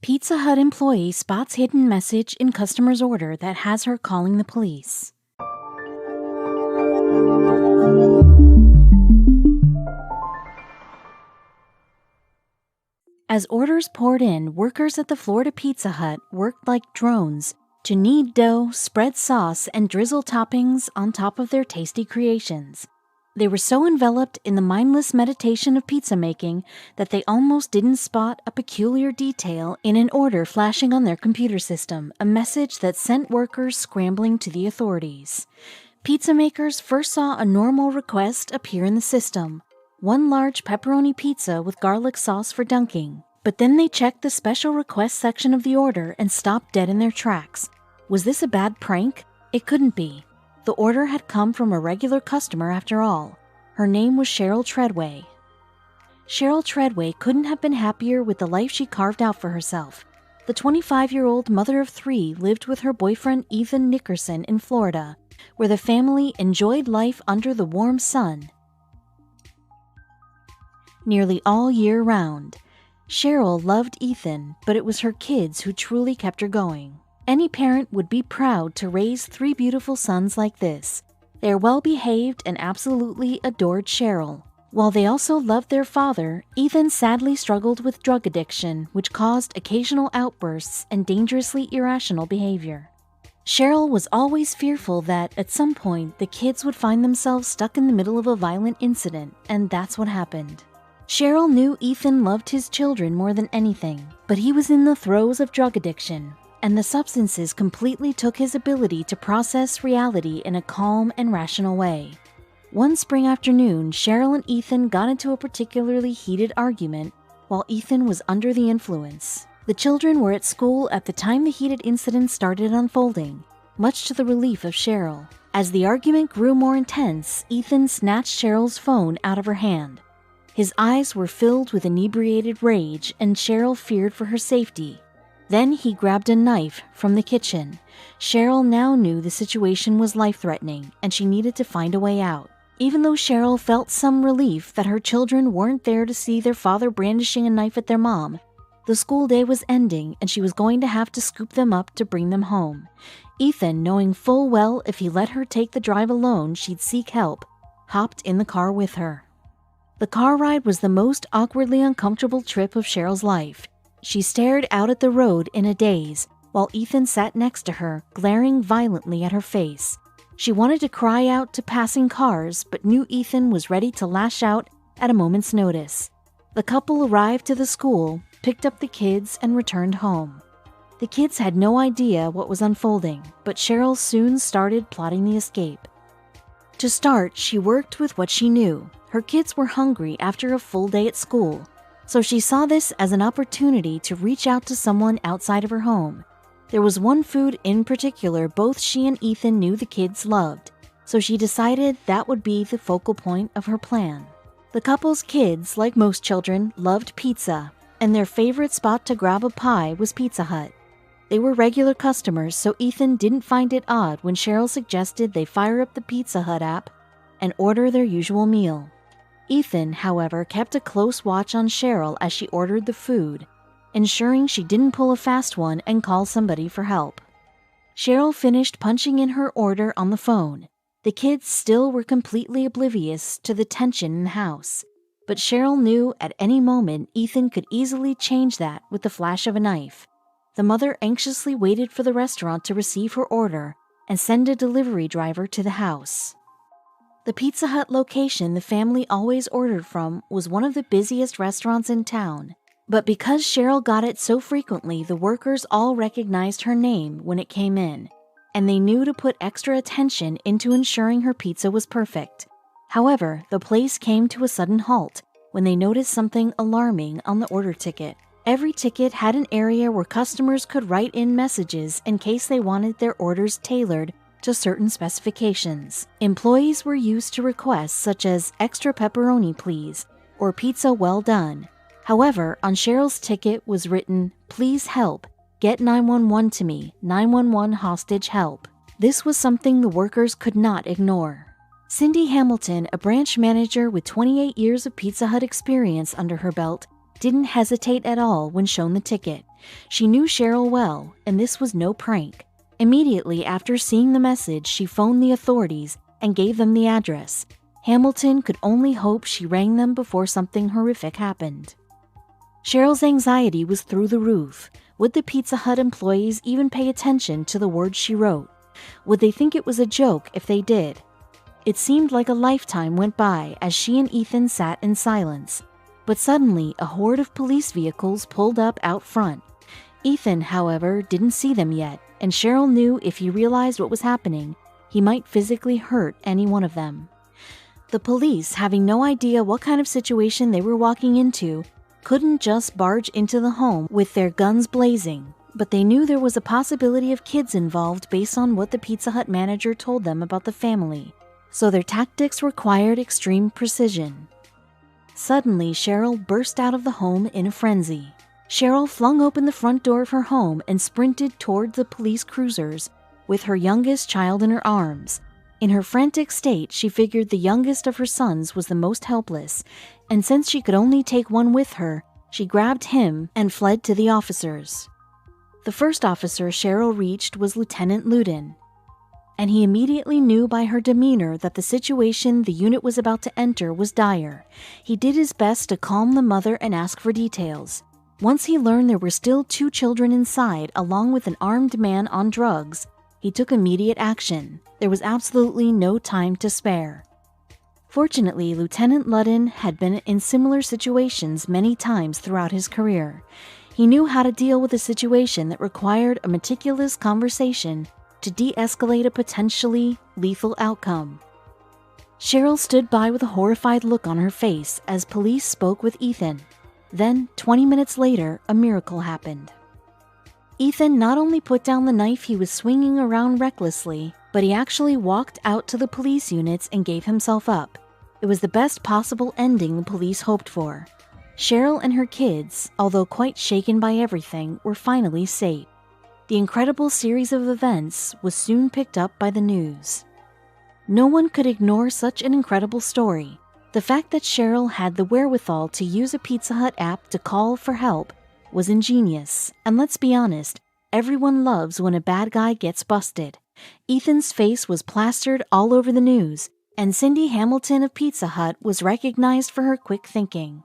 Pizza Hut employee spots hidden message in customer's order that has her calling the police. As orders poured in, workers at the Florida Pizza Hut worked like drones to knead dough, spread sauce, and drizzle toppings on top of their tasty creations. They were so enveloped in the mindless meditation of pizza making that they almost didn't spot a peculiar detail in an order flashing on their computer system, a message that sent workers scrambling to the authorities. Pizza makers first saw a normal request appear in the system: one large pepperoni pizza with garlic sauce for dunking. But then they checked the special request section of the order and stopped dead in their tracks. Was this a bad prank? It couldn't be. The order had come from a regular customer after all. Her name was Cheryl Treadway. Cheryl Treadway couldn't have been happier with the life she carved out for herself. The 25-year-old mother of 3 lived with her boyfriend Ethan Nickerson in Florida, where the family enjoyed life under the warm sun nearly all year round. Cheryl loved Ethan, but it was her kids who truly kept her going. Any parent would be proud to raise 3 beautiful sons like this. They are well-behaved and absolutely adored Cheryl. While they also loved their father, Ethan sadly struggled with drug addiction, which caused occasional outbursts and dangerously irrational behavior. Cheryl was always fearful that, at some point, the kids would find themselves stuck in the middle of a violent incident, and that's what happened. Cheryl knew Ethan loved his children more than anything, but he was in the throes of drug addiction, and the substances completely took his ability to process reality in a calm and rational way. One spring afternoon, Cheryl and Ethan got into a particularly heated argument while Ethan was under the influence. The children were at school at the time the heated incident started unfolding, much to the relief of Cheryl. As the argument grew more intense, Ethan snatched Cheryl's phone out of her hand. His eyes were filled with inebriated rage, and Cheryl feared for her safety. Then he grabbed a knife from the kitchen. Cheryl now knew the situation was life-threatening, and she needed to find a way out. Even though Cheryl felt some relief that her children weren't there to see their father brandishing a knife at their mom, the school day was ending, and she was going to have to scoop them up to bring them home. Ethan, knowing full well if he let her take the drive alone, she'd seek help, hopped in the car with her. The car ride was the most awkwardly uncomfortable trip of Cheryl's life. She stared out at the road in a daze, while Ethan sat next to her, glaring violently at her face. She wanted to cry out to passing cars, but knew Ethan was ready to lash out at a moment's notice. The couple arrived to the school, picked up the kids, and returned home. The kids had no idea what was unfolding, but Cheryl soon started plotting the escape. To start, she worked with what she knew. Her kids were hungry after a full day at school, so she saw this as an opportunity to reach out to someone outside of her home. There was one food in particular both she and Ethan knew the kids loved, so she decided that would be the focal point of her plan. The couple's kids, like most children, loved pizza, and their favorite spot to grab a pie was Pizza Hut. They were regular customers, so Ethan didn't find it odd when Cheryl suggested they fire up the Pizza Hut app and order their usual meal. Ethan, however, kept a close watch on Cheryl as she ordered the food, ensuring she didn't pull a fast one and call somebody for help. Cheryl finished punching in her order on the phone. The kids still were completely oblivious to the tension in the house, but Cheryl knew at any moment Ethan could easily change that with the flash of a knife. The mother anxiously waited for the restaurant to receive her order and send a delivery driver to the house. The Pizza Hut location the family always ordered from was one of the busiest restaurants in town, but because Cheryl got it so frequently, the workers all recognized her name when it came in, and they knew to put extra attention into ensuring her pizza was perfect. However, the place came to a sudden halt when they noticed something alarming on the order ticket. Every ticket had an area where customers could write in messages in case they wanted their orders tailored to certain specifications. Employees were used to requests such as extra pepperoni please, or pizza well done. However, on Cheryl's ticket was written, "Please help, get 911 to me, 911 hostage help." This was something the workers could not ignore. Cindy Hamilton, a branch manager with 28 years of Pizza Hut experience under her belt, didn't hesitate at all when shown the ticket. She knew Cheryl well, and this was no prank. Immediately after seeing the message, she phoned the authorities and gave them the address. Hamilton could only hope she rang them before something horrific happened. Cheryl's anxiety was through the roof. Would the Pizza Hut employees even pay attention to the words she wrote? Would they think it was a joke if they did? It seemed like a lifetime went by as she and Ethan sat in silence. But suddenly, a horde of police vehicles pulled up out front. Ethan, however, didn't see them yet, and Cheryl knew if he realized what was happening, he might physically hurt any one of them. The police, having no idea what kind of situation they were walking into, couldn't just barge into the home with their guns blazing, but they knew there was a possibility of kids involved based on what the Pizza Hut manager told them about the family, so their tactics required extreme precision. Suddenly, Cheryl burst out of the home in a frenzy. Cheryl flung open the front door of her home and sprinted toward the police cruisers with her youngest child in her arms. In her frantic state, she figured the youngest of her sons was the most helpless, and since she could only take one with her, she grabbed him and fled to the officers. The first officer Cheryl reached was Lieutenant Ludin, and he immediately knew by her demeanor that the situation the unit was about to enter was dire. He did his best to calm the mother and ask for details. Once he learned there were still 2 children inside, along with an armed man on drugs, he took immediate action. There was absolutely no time to spare. Fortunately, Lieutenant Ludin had been in similar situations many times throughout his career. He knew how to deal with a situation that required a meticulous conversation to de-escalate a potentially lethal outcome. Cheryl stood by with a horrified look on her face as police spoke with Ethan. Then, 20 minutes later, a miracle happened. Ethan not only put down the knife he was swinging around recklessly, but he actually walked out to the police units and gave himself up. It was the best possible ending the police hoped for. Cheryl and her kids, although quite shaken by everything, were finally safe. The incredible series of events was soon picked up by the news. No one could ignore such an incredible story. The fact that Cheryl had the wherewithal to use a Pizza Hut app to call for help was ingenious, and let's be honest, everyone loves when a bad guy gets busted. Ethan's face was plastered all over the news, and Cindy Hamilton of Pizza Hut was recognized for her quick thinking.